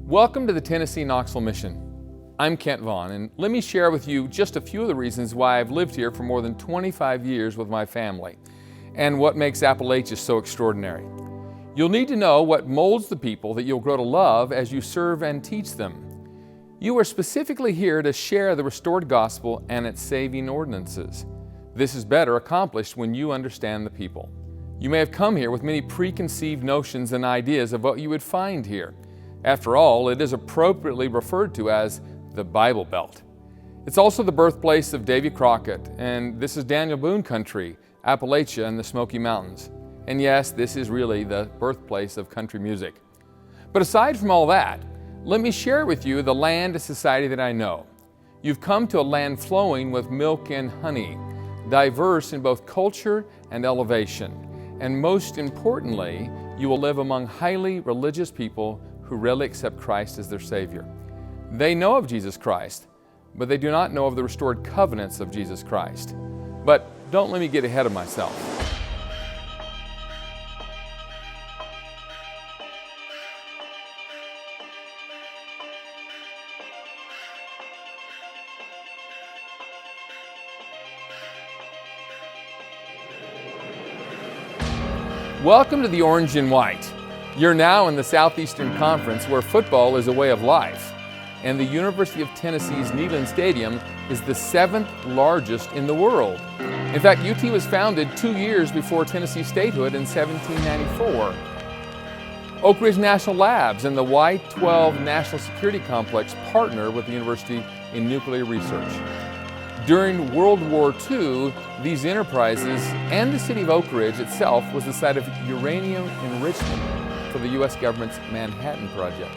Welcome to the Tennessee Knoxville Mission. I'm Kent Vaughn, and let me share with you just a few of the reasons why I've lived here for more than 25 years with my family, and what makes Appalachia so extraordinary. You'll need to know what molds the people that you'll grow to love as you serve and teach them. You are specifically here to share the restored gospel and its saving ordinances. This is better accomplished when you understand the people. You may have come here with many preconceived notions and ideas of what you would find here. After all, it is appropriately referred to as the Bible Belt. It's also the birthplace of Davy Crockett, and this is Daniel Boone country, Appalachia and the Smoky Mountains. And yes, this is really the birthplace of country music. But aside from all that, let me share with you the land and society that I know. You've come to a land flowing with milk and honey, diverse in both culture and elevation. And most importantly, you will live among highly religious people who readily accept Christ as their Savior. They know of Jesus Christ, but they do not know of the restored covenants of Jesus Christ. But don't let me get ahead of myself. Welcome to the Orange and White. You're now in the Southeastern Conference, where football is a way of life, and the University of Tennessee's Neyland Stadium is the 7th largest in the world. In fact, UT was founded 2 years before Tennessee statehood in 1794. Oak Ridge National Labs and the Y-12 National Security Complex partner with the university in nuclear research. During World War II, these enterprises and the city of Oak Ridge itself was the site of uranium enrichment for the U.S. government's Manhattan Project.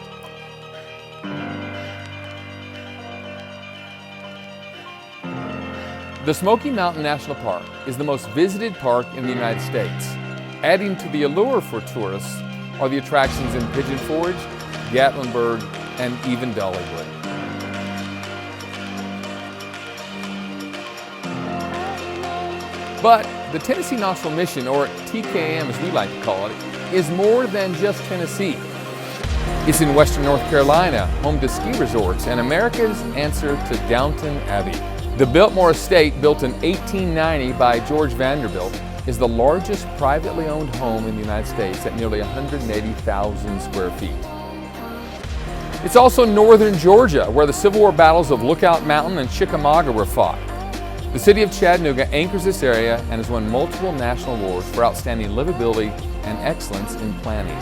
The Smoky Mountain National Park is the most visited park in the United States. Adding to the allure for tourists are the attractions in Pigeon Forge, Gatlinburg, and even Dollywood. But the Tennessee Knoxville Mission, or TKM as we like to call it, is more than just Tennessee. It's in Western North Carolina, home to ski resorts and America's answer to Downton Abbey. The Biltmore Estate, built in 1890 by George Vanderbilt, is the largest privately owned home in the United States at nearly 180,000 square feet. It's also northern Georgia, where the Civil War battles of Lookout Mountain and Chickamauga were fought. The city of Chattanooga anchors this area and has won multiple national awards for outstanding livability and excellence in planning.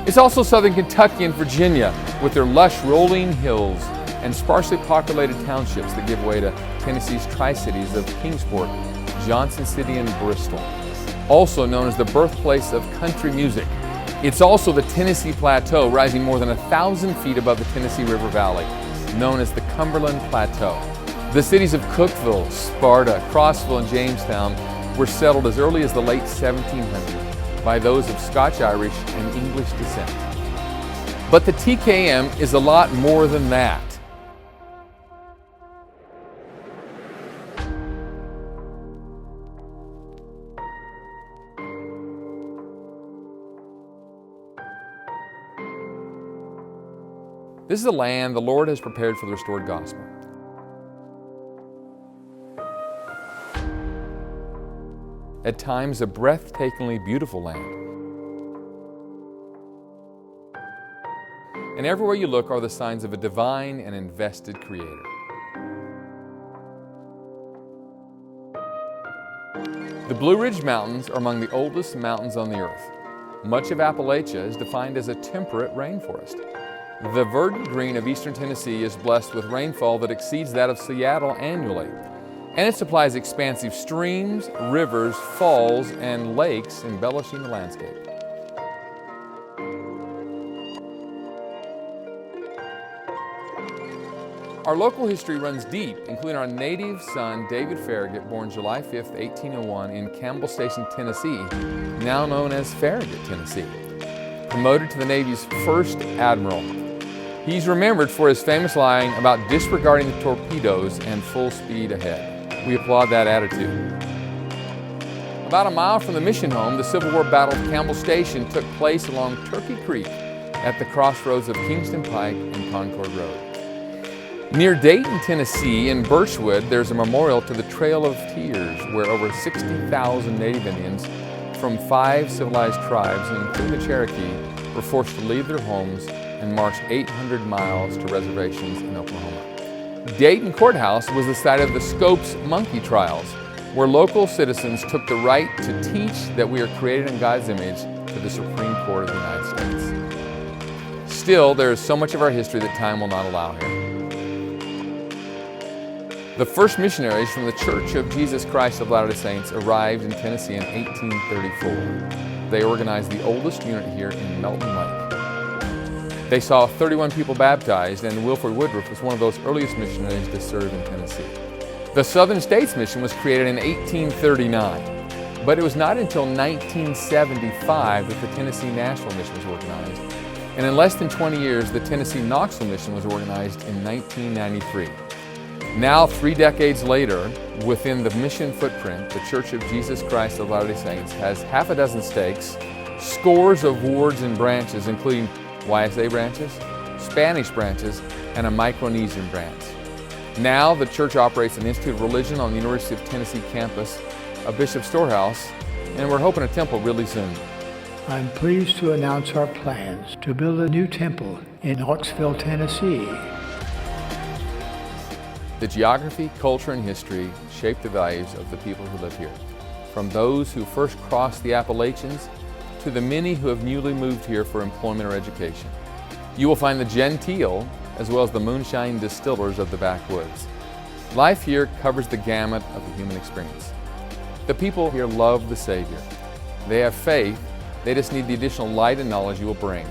It's also southern Kentucky and Virginia, with their lush rolling hills and sparsely populated townships that give way to Tennessee's Tri-Cities of Kingsport, Johnson City, and Bristol. Also known as the birthplace of country music, it's also the Tennessee Plateau, rising more than 1,000 feet above the Tennessee River Valley, known as the Cumberland Plateau. The cities of Cookeville, Sparta, Crossville, and Jamestown were settled as early as the late 1700s by those of Scotch-Irish and English descent. But the TKM is a lot more than that. This is a land the Lord has prepared for the restored gospel. At times a breathtakingly beautiful land. And everywhere you look are the signs of a divine and invested Creator. The Blue Ridge Mountains are among the oldest mountains on the earth. Much of Appalachia is defined as a temperate rainforest. The verdant green of eastern Tennessee is blessed with rainfall that exceeds that of Seattle annually. And it supplies expansive streams, rivers, falls, and lakes, embellishing the landscape. Our local history runs deep, including our native son, David Farragut, born July 5, 1801 in Campbell Station, Tennessee, now known as Farragut, Tennessee, promoted to the Navy's first admiral. He's remembered for his famous line about disregarding the torpedoes and full speed ahead. We applaud that attitude. About a mile from the mission home, the Civil War Battle of Campbell Station took place along Turkey Creek, at the crossroads of Kingston Pike and Concord Road. Near Dayton, Tennessee, in Birchwood, there's a memorial to the Trail of Tears, where over 60,000 Native Indians from 5 civilized tribes, including the Cherokee, were forced to leave their homes and march 800 miles to reservations in Oklahoma. Dayton Courthouse was the site of the Scopes monkey trials, where local citizens took the right to teach that we are created in God's image to the Supreme Court of the United States. Still, there is so much of our history that time will not allow here. The first missionaries from the Church of Jesus Christ of Latter-day Saints arrived in Tennessee in 1834. They organized the oldest unit here in Melton Lake. They saw 31 people baptized, and Wilford Woodruff was one of those earliest missionaries to serve in Tennessee. The Southern States Mission was created in 1839, but it was not until 1975 that the Tennessee Nashville Mission was organized. And in less than 20 years, the Tennessee Knoxville Mission was organized in 1993. Now, 3 decades later, within the mission footprint, the Church of Jesus Christ of Latter-day Saints has half a dozen stakes, scores of wards and branches, including YSA branches, Spanish branches, and a Micronesian branch. Now, the church operates an Institute of Religion on the University of Tennessee campus, a Bishop's Storehouse, and we're hoping a temple really soon. I'm pleased to announce our plans to build a new temple in Knoxville, Tennessee. The geography, culture, and history shape the values of the people who live here. From those who first crossed the Appalachians to the many who have newly moved here for employment or education. You will find the genteel as well as the moonshine distillers of the backwoods. Life here covers the gamut of the human experience. The people here love the Savior. They have faith, they just need the additional light and knowledge you will bring.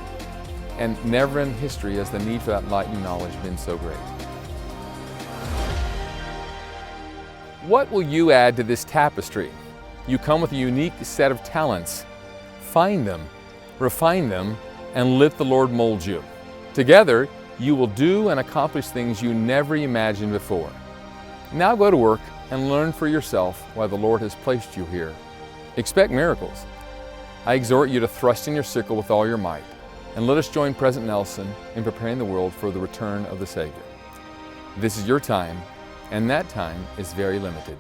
And never in history has the need for that light and knowledge been so great. What will you add to this tapestry? You come with a unique set of talents. Find them, refine them, and let the Lord mold you. Together, you will do and accomplish things you never imagined before. Now go to work and learn for yourself why the Lord has placed you here. Expect miracles. I exhort you to thrust in your sickle with all your might, and let us join President Nelson in preparing the world for the return of the Savior. This is your time, and that time is very limited.